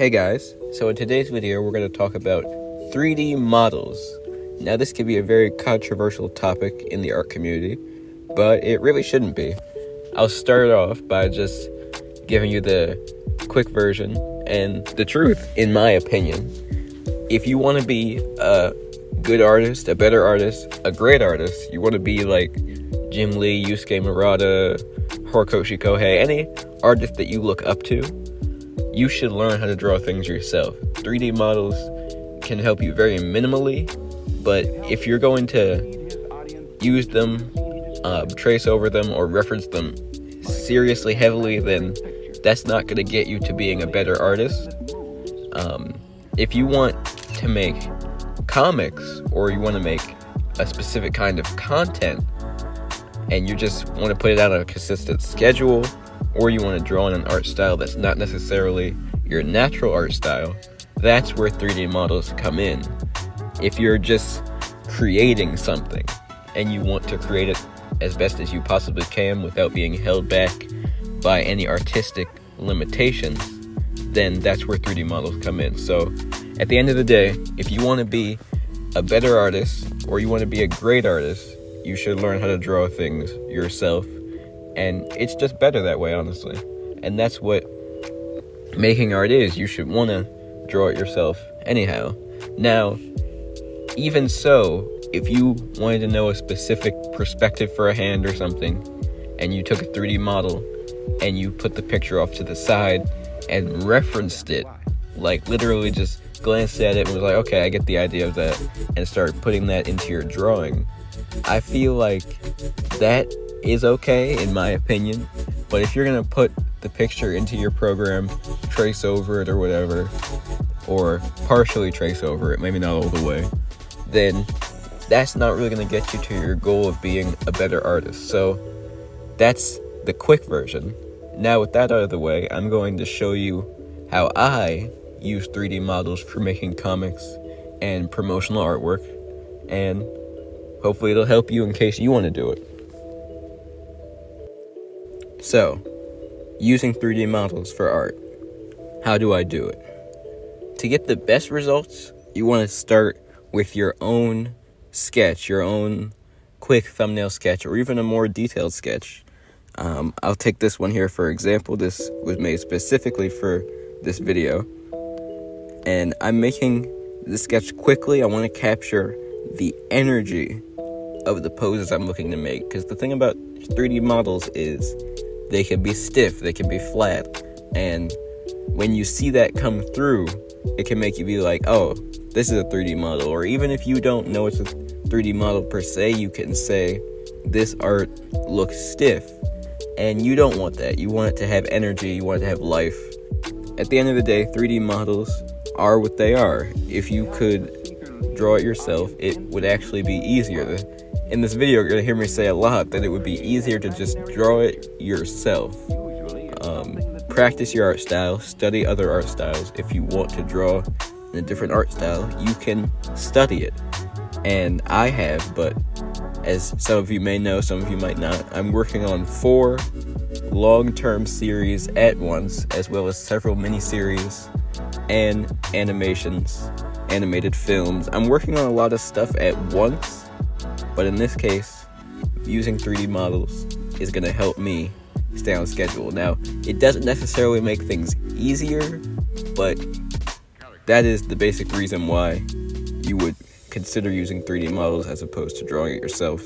Hey guys, so in today's video we're going to talk about 3D models. Now this could be a very controversial topic in the art community, but it really shouldn't be. I'll start off by just giving you the quick version and the truth, in my opinion. If you want to be a good artist, a better artist, a great artist, you want to be like Jim Lee, Yusuke Murata, Horikoshi Kohei, any artist that you look up to, you should learn how to draw things yourself. 3D models can help you very minimally, but if you're going to use them, trace over them, or reference them seriously heavily, then that's not going to get you to being a better artist. If you want to make comics, or you want to make a specific kind of content, and you just want to put it out on a consistent schedule, or you want to draw in an art style that's not necessarily your natural art style, that's where 3D models come in. If you're just creating something and you want to create it as best as you possibly can without being held back by any artistic limitations, then that's where 3D models come in. So at the end of the day, if you want to be a better artist or you want to be a great artist, you should learn how to draw things yourself. And it's just better that way, honestly. And that's what making art is. You should want to draw it yourself anyhow. Now, even so, if you wanted to know a specific perspective for a hand or something, and you took a 3D model and you put the picture off to the side and referenced it, like literally just glanced at it and was like, okay, I get the idea of that, and started putting that into your drawing, I feel like that is okay, in my opinion. But if you're gonna put the picture into your program, trace over it or whatever, or partially trace over it, maybe not all the way, then that's not really gonna get you to your goal of being a better artist. So that's the quick version. Now with that out of the way, I'm going to show you how I use 3D models for making comics and promotional artwork, and hopefully it'll help you in case you want to do it. So, using 3D models for art. How do I do it? To get the best results, you want to start with your own sketch, your own quick thumbnail sketch, or even a more detailed sketch. I'll take this one here for example. This was made specifically for this video. And I'm making the sketch quickly. I want to capture the energy of the poses I'm looking to make. Because the thing about 3D models is they can be stiff, they can be flat, and when you see that come through, it can make you be like, oh, this is a 3D model. Or even if you don't know it's a 3D model per se, you can say, this art looks stiff. And you don't want that. You want it to have energy, you want it to have life. At the end of the day, 3D models are what they are. If you could draw it yourself, it would actually be easier. In this video, you're going to hear me say a lot that it would be easier to just draw it yourself. Practice your art style, study other art styles. If you want to draw in a different art style, you can study it. And I have, but as some of you may know, some of you might not, I'm working on 4 long-term series at once, as well as several mini-series and animations, animated films. I'm working on a lot of stuff at once. But in this case, using 3D models is going to help me stay on schedule. Now, it doesn't necessarily make things easier, but that is the basic reason why you would consider using 3D models as opposed to drawing it yourself,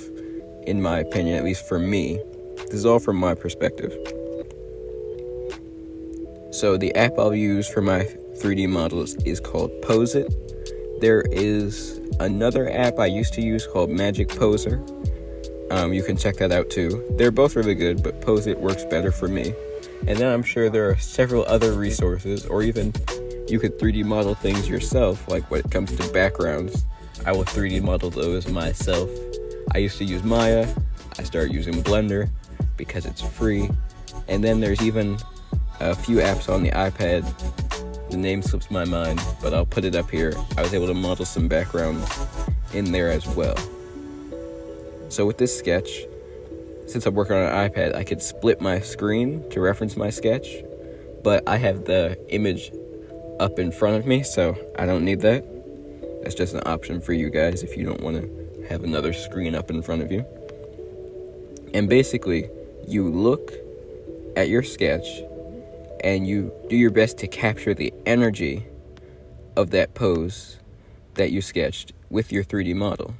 in my opinion, at least for me. This is all from my perspective. So the app I'll use for my 3D models is called Poseit. There is another app I used to use called Magic Poser. You can check that out too. They're both really good, but Poseit works better for me. And then I'm sure there are several other resources, or even you could 3D model things yourself, like when it comes to backgrounds. I will 3D model those myself. I used to use Maya. I started using Blender because it's free. And then there's even a few apps on the iPad. The name slips my mind, but I'll put it up here. I was able to model some backgrounds in there as well. So with this sketch, since I'm working on an iPad, I could split my screen to reference my sketch, but I have the image up in front of me, so I don't need that. That's just an option for you guys if you don't want to have another screen up in front of you. And basically, you look at your sketch and you do your best to capture the energy of that pose that you sketched with your 3D model.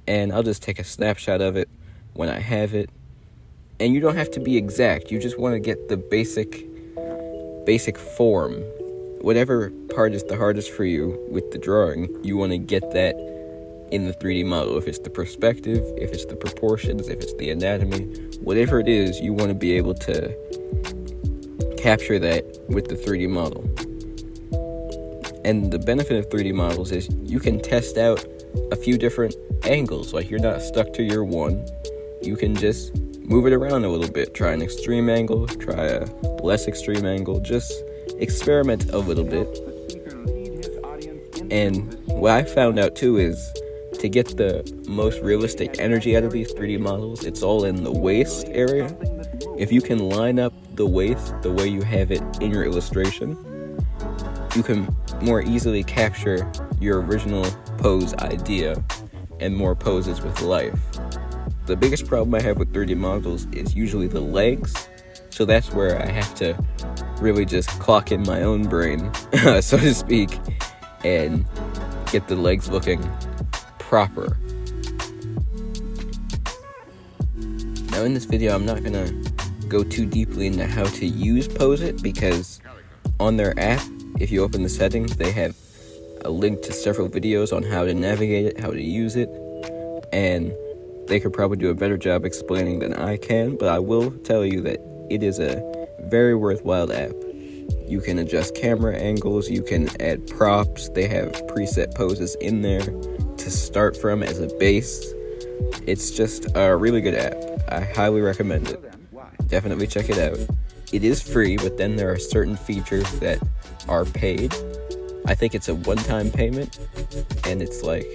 And I'll just take a snapshot of it when I have it. And you don't have to be exact. You just want to get the basic form. Whatever part is the hardest for you with the drawing, you want to get that in the 3D model. If it's the perspective, if it's the proportions, if it's the anatomy, whatever it is, you want to be able to capture that with the 3D model. And the benefit of 3D models is you can test out a few different angles. Like, you're not stuck to your one. You can just move it around a little bit. Try an extreme angle, try a less extreme angle. Just experiment a little bit. And what I found out too is to get the most realistic energy out of these 3D models, it's all in the waist area. If you can line up the waist the way you have it in your illustration, you can more easily capture your original pose idea and more poses with life. The biggest problem I have with 3D models is usually the legs, so that's where I have to really just clock in my own brain, so to speak, and get the legs looking proper. Now in this video, I'm not gonna go too deeply into how to use Poseit, because on their app, if you open the settings, they have a link to several videos on how to navigate it, how to use it, and they could probably do a better job explaining than I can, but I will tell you that it is a very worthwhile app. You can adjust camera angles, you can add props, they have preset poses in there to start from as a base. It's just a really good app. I highly recommend it. Definitely check it out. It is free, but then there are certain features that are paid. I think it's a one-time payment, and it's like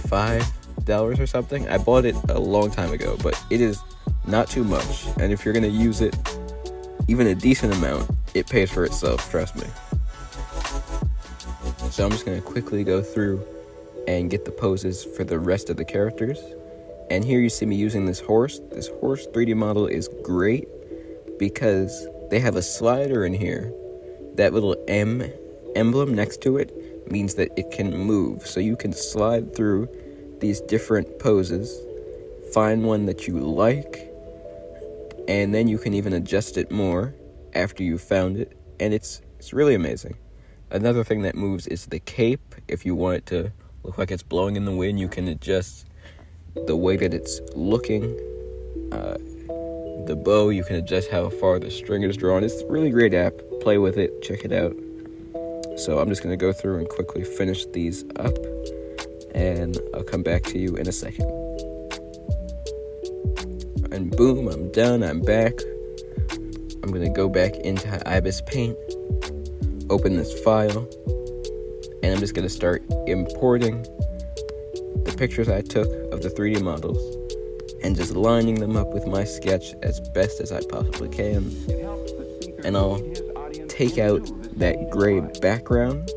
$5 or something. I bought it a long time ago, but it is not too much. And if you're gonna use it even a decent amount, it pays for itself, trust me. So I'm just gonna quickly go through and get the poses for the rest of the characters. And here you see me using this horse. This horse 3D model is great because they have a slider in here. That little M emblem next to it means that it can move. So you can slide through these different poses, find one that you like, and then you can even adjust it more after you've found it. And it's really amazing. Another thing that moves is the cape. If you want it to look like it's blowing in the wind, you can adjust the way that it's looking. The bow, you can adjust how far the string is drawn. It's a really great app. Play with it, check it out. So I'm just going to go through and quickly finish these up, and I'll come back to you in a second. And boom, I'm done, I'm back. I'm going to go back into Ibispaint, open this file, and I'm just going to start importing the pictures I took of the 3D models and just lining them up with my sketch as best as I possibly can. And I'll take out that gray background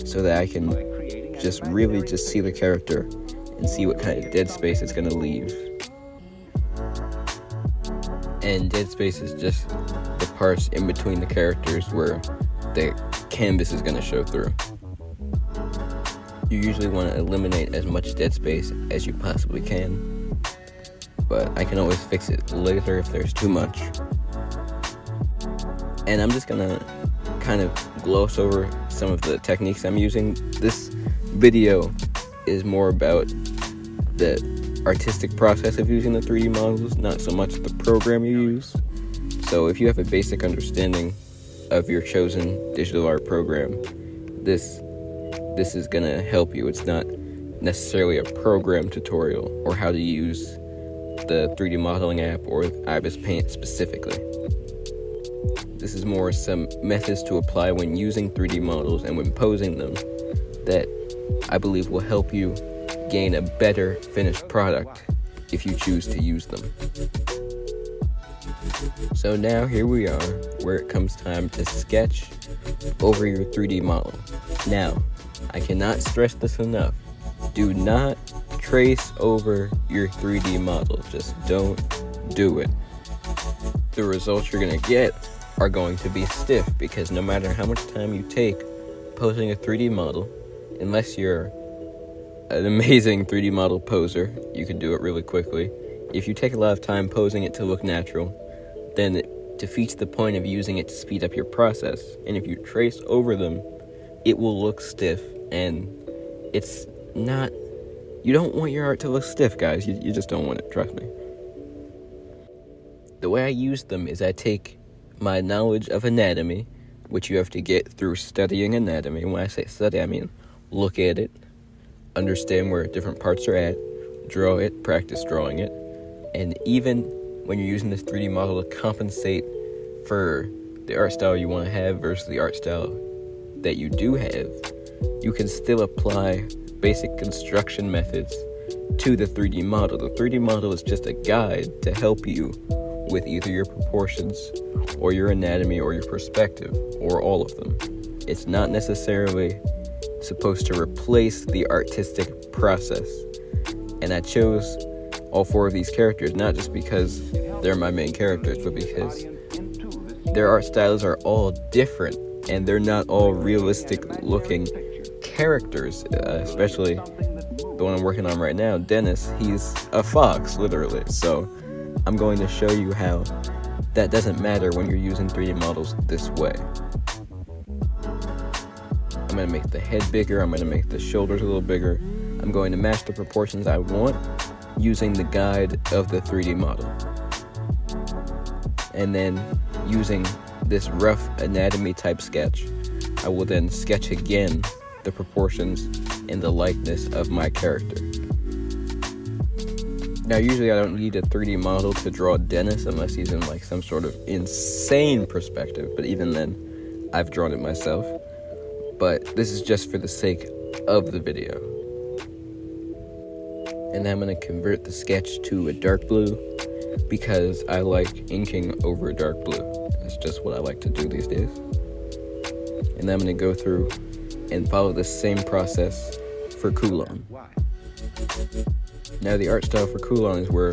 so that I can just really just see the character and see what kind of dead space it's going to leave. And dead space is just the parts in between the characters where the canvas is going to show through. You usually want to eliminate as much dead space as you possibly can, but I can always fix it later if there's too much. And I'm just gonna kind of gloss over some of the techniques I'm using. This video is more about the artistic process of using the 3D models, not so much the program you use. So if you have a basic understanding of your chosen digital art program, this is gonna help you. It's not necessarily a program tutorial or how to use the 3D modeling app or Ibispaint specifically. This is more some methods to apply when using 3D models and when posing them that I believe will help you gain a better finished product if you choose to use them. So now here we are, where it comes time to sketch over your 3D model. Now, I cannot stress this enough. Do not trace over your 3D model. Just don't do it. The results you're going to get are going to be stiff, because no matter how much time you take posing a 3D model, unless you're an amazing 3D model poser, you can do it really quickly. If you take a lot of time posing it to look natural, then it defeats the point of using it to speed up your process. And if you trace over them, it will look stiff, and it's not... You don't want your art to look stiff, guys. You just don't want it, trust me. The way I use them is I take my knowledge of anatomy, which you have to get through studying anatomy. When I say study, I mean look at it, understand where different parts are at, draw it, practice drawing it, and even when you're using this 3D model to compensate for the art style you want to have versus the art style that you do have, you can still apply basic construction methods to the 3D model. The 3D model is just a guide to help you with either your proportions or your anatomy or your perspective or all of them. It's not necessarily supposed to replace the artistic process. And I chose all 4 of these characters not just because they're my main characters, but because their art styles are all different and they're not all realistic looking characters, especially the one I'm working on right now, Dennis. He's a fox, literally. So I'm going to show you how that doesn't matter when you're using 3D models this way. I'm going to make the head bigger, I'm going to make the shoulders a little bigger. I'm going to match the proportions I want using the guide of the 3D model. And then using this rough anatomy type sketch, I will then sketch again the proportions and the likeness of my character. Now, usually I don't need a 3D model to draw Dennis unless he's in like some sort of insane perspective, but even then, I've drawn it myself. But this is just for the sake of the video. And then I'm going to convert the sketch to a dark blue because I like inking over a dark blue. That's just what I like to do these days. And then I'm going to go through and follow the same process for Kaale. Now the art style for Kaale is where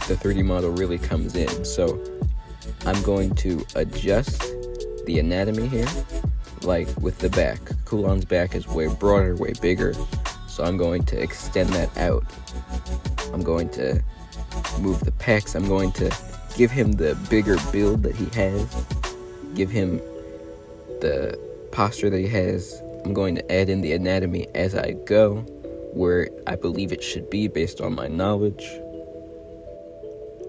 the 3D model really comes in. So I'm going to adjust the anatomy here, like with the back. Kaale's back is way broader, way bigger. So I'm going to extend that out. I'm going to move the pecs. I'm going to give him the bigger build that he has. Give him the posture that he has. I'm going to add in the anatomy as I go, where I believe it should be based on my knowledge.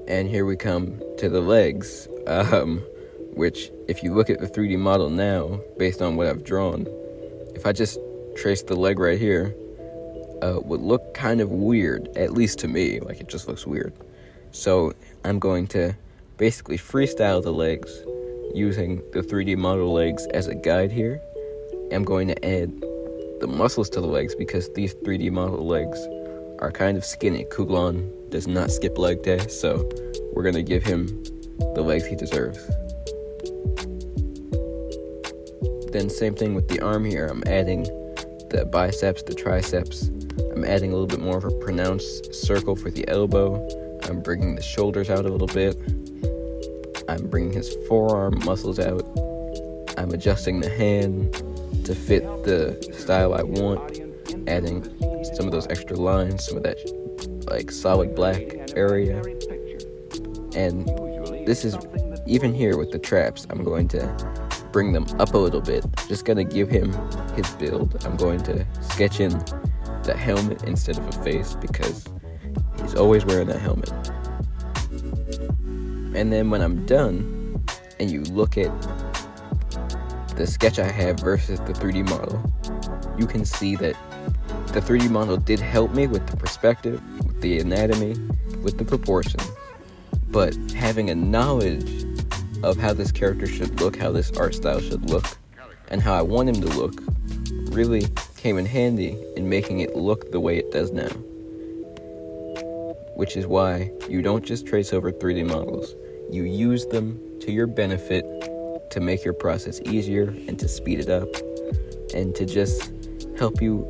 And here we come to the legs, which if you look at the 3D model now, based on what I've drawn, if I just trace the leg right here, would look kind of weird, at least to me, like it just looks weird. So I'm going to basically freestyle the legs using the 3D model legs as a guide here. I'm going to add the muscles to the legs because these 3D model legs are kind of skinny. Kaale does not skip leg day, so we're going to give him the legs he deserves. Then same thing with the arm here. I'm adding the biceps, the triceps. I'm adding a little bit more of a pronounced circle for the elbow. I'm bringing the shoulders out a little bit. I'm bringing his forearm muscles out. I'm adjusting the hand to fit the style I want, adding some of those extra lines, some of that like solid black area. And this is even here with the traps. I'm going to bring them up a little bit, just gonna give him his build. I'm going to sketch in the helmet instead of a face because he's always wearing that helmet. And then when I'm done and you look at the sketch I have versus the 3D model, you can see that the 3D model did help me with the perspective, with the anatomy, with the proportions, but having a knowledge of how this character should look, how this art style should look, and how I want him to look really came in handy in making it look the way it does now. Which is why you don't just trace over 3D models, you use them to your benefit to make your process easier and to speed it up and to just help you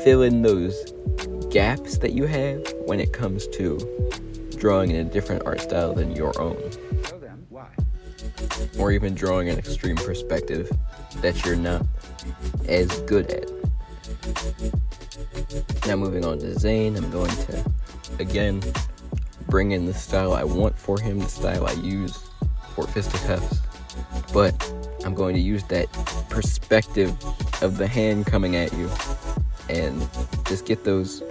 fill in those gaps that you have when it comes to drawing in a different art style than your own. Or even drawing an extreme perspective that you're not as good at. Now moving on to Zane, I'm going to, again, bring in the style I want for him, the style I use for fisticuffs, but I'm going to use that perspective of the hand coming at you and just get those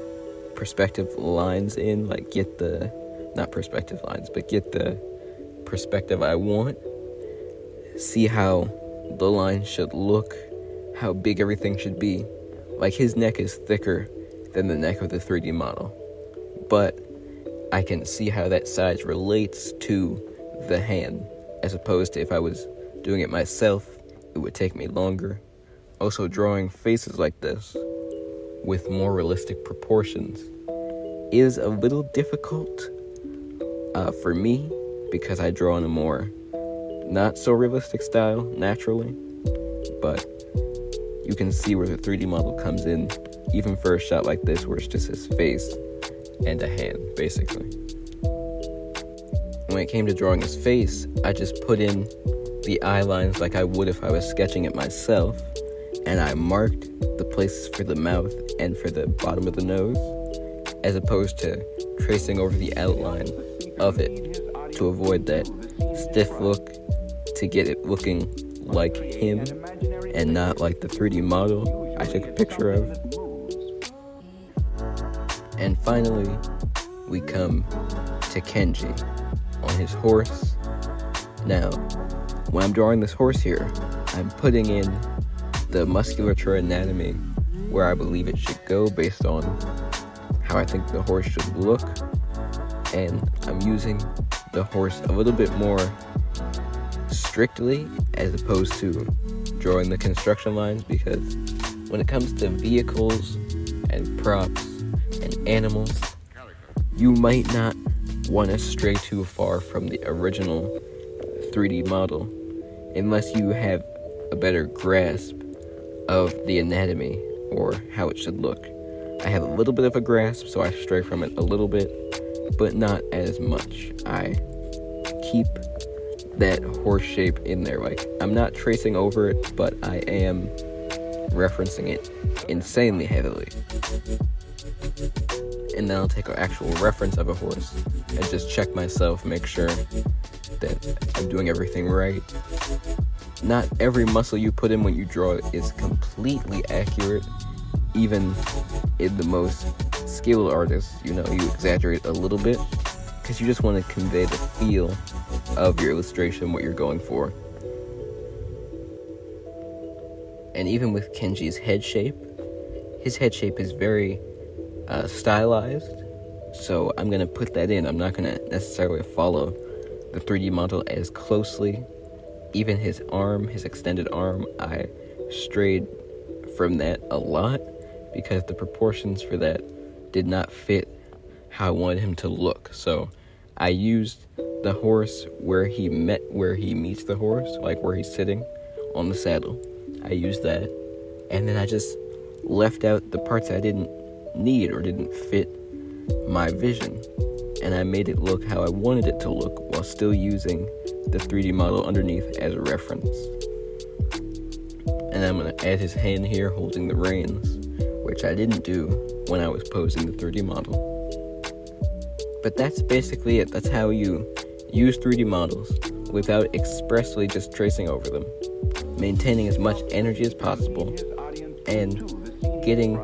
perspective lines in, like get the, not perspective lines, but get the perspective I want, see how the line should look, how big everything should be. Like his neck is thicker than the neck of the 3D model, but I can see how that size relates to the hand, as opposed to if I was doing it myself, it would take me longer. Also, drawing faces like this with more realistic proportions is a little difficult for me because I draw in a more not so realistic style naturally, but you can see where the 3D model comes in even for a shot like this where it's just his face and a hand, basically. When it came to drawing his face, I just put in the eye lines like I would if I was sketching it myself, and I marked the places for the mouth and for the bottom of the nose, as opposed to tracing over the outline of it to avoid that stiff look, to get it looking like him and not like the 3D model I took a picture of. And finally, we come to Kenji on his horse. Now, when I'm drawing this horse here, I'm putting in the musculature anatomy where I believe it should go based on how I think the horse should look, and I'm using the horse a little bit more strictly as opposed to drawing the construction lines, because when it comes to vehicles and props and animals, you might not want to stray too far from the original 3D model unless you have a better grasp of the anatomy or how it should look. I have a little bit of a grasp, so I stray from it a little bit, but not as much. I keep that horse shape in there. Like, I'm not tracing over it, but I am referencing it insanely heavily. And then I'll take an actual reference of a horse and just check myself, make sure that I'm doing everything right. Not every muscle you put in when you draw it is completely accurate. Even in the most skilled artists, you exaggerate a little bit because you just want to convey the feel of your illustration, what you're going for. And even with Kenji's head shape, his head shape is very stylized, so I'm going to put that in. I'm not going to necessarily follow the 3D model as closely. Even his arm, his extended arm, I strayed from that a lot because the proportions for that did not fit how I wanted him to look. So I used the horse where he meets the horse, like where he's sitting on the saddle. I used that, and then I just left out the parts I didn't need or didn't fit my vision, and I made it look how I wanted it to look while still using the 3D model underneath as a reference. And I'm going to add his hand here holding the reins, which I didn't do when I was posing the 3D model. But that's basically it. That's how you use 3D models without expressly just tracing over them, maintaining as much energy as possible, and getting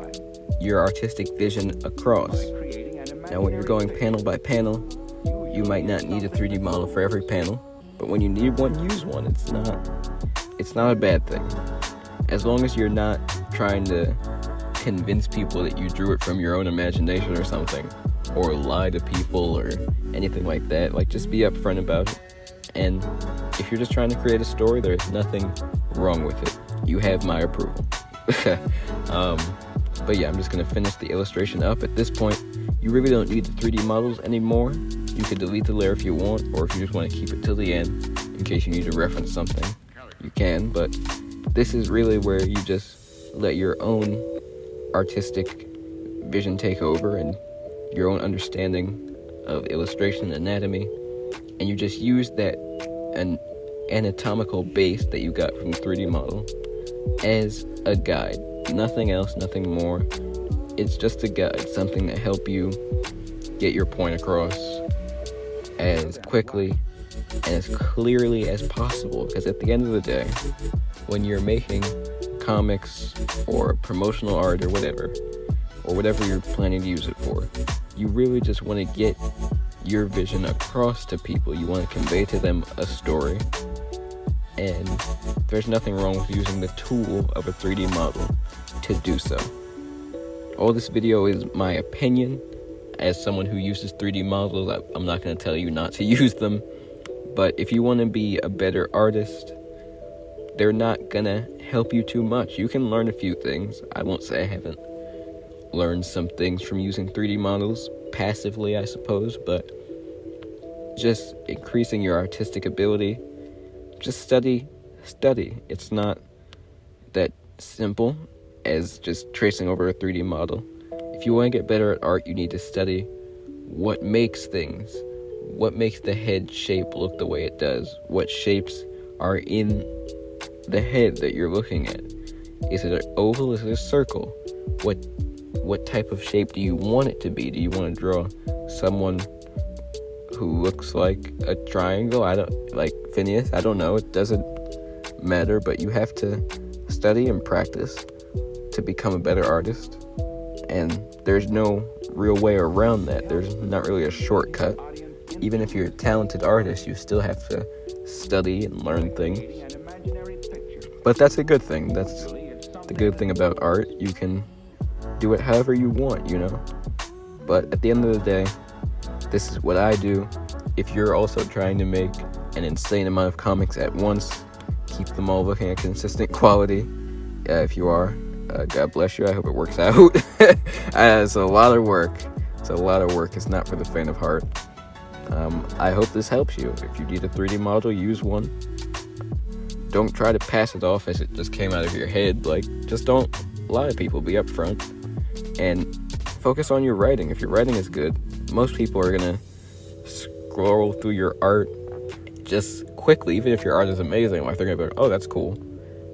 your artistic vision across. Now, when you're going panel by panel, you might not need a 3D model for every panel, but when you need one, use one. It's not a bad thing. As long as you're not trying to convince people that you drew it from your own imagination or something, or lie to people or anything like that. Like, just be upfront about it. And if you're just trying to create a story, there's nothing wrong with it. You have my approval. But yeah, I'm just going to finish the illustration up. At this point, you really don't need the 3D models anymore. You could delete the layer if you want, or if you just want to keep it till the end in case you need to reference something, you can. But this is really where you just let your own artistic vision take over and your own understanding of illustration anatomy, and you just use that an anatomical base that you got from the 3D model as a guide. Nothing else, nothing more. It's just a guide, something to help you get your point across as quickly and as clearly as possible. Because at the end of the day, when you're making comics or promotional art or whatever you're planning to use it for, you really just want to get your vision across to people. You want to convey to them a story, and there's nothing wrong with using the tool of a 3D model to do so. All this video is my opinion. As someone who uses 3D models, I'm not going to tell you not to use them, but if you want to be a better artist, they're not going to help you too much. You can learn a few things. I won't say I haven't learned some things from using 3D models passively, I suppose, but just increasing your artistic ability, just study. It's not that simple as just tracing over a 3D model. If you want to get better at art, you need to study what makes things, what makes the head shape look the way it does, what shapes are in the head that you're looking at. Is it an oval? Is it a circle? What type of shape do you want it to be? Do you want to draw someone who looks like a triangle? Like Phineas? I don't know. It doesn't matter, but you have to study and practice to become a better artist. And there's no real way around that. There's not really a shortcut. Even if you're a talented artist, you still have to study and learn things. But that's a good thing. That's the good thing about art. You can do it however you want, But at the end of the day, this is what I do. If you're also trying to make an insane amount of comics at once, keep them all looking at consistent quality, if you are, God bless you. I hope it works out. It's a lot of work. It's not for the faint of heart. I hope this helps you. If you need a 3D model, use one. Don't try to pass it off as it just came out of your head. Just don't lie to people. Be upfront and focus on your writing. If your writing is good, most people are gonna scroll through your art just quickly. Even if your art is amazing, they're gonna be like, oh, that's cool.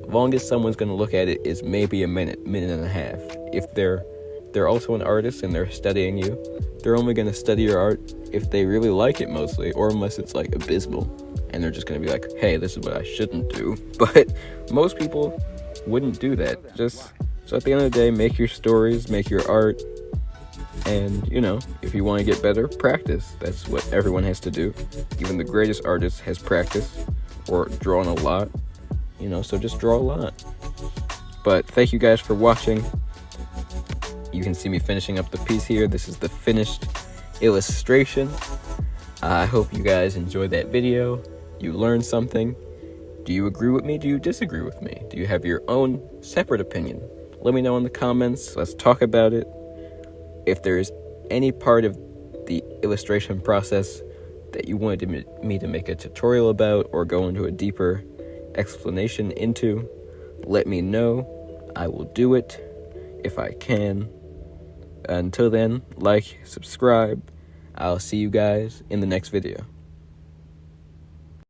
The longest someone's gonna look at it is maybe a minute and a half. If they're also an artist and they're studying you, they're only gonna study your art if they really like it mostly, or unless it's abysmal, and they're just gonna be like, hey, this is what I shouldn't do. But most people wouldn't do that. So at the end of the day, make your stories, make your art, and, if you want to get better, practice. That's what everyone has to do. Even the greatest artist has practice or drawn a lot, so just draw a lot. But thank you guys for watching. You can see me finishing up the piece here. This is the finished illustration. I hope you guys enjoyed that video. You learned something. Do you agree with me? Do you disagree with me? Do you have your own separate opinion? Let me know in the comments. Let's talk about it. If there's any part of the illustration process that you wanted me to make a tutorial about or go into a deeper explanation into, let me know. I will do it if I can. Until then, like, subscribe. I'll see you guys in the next video.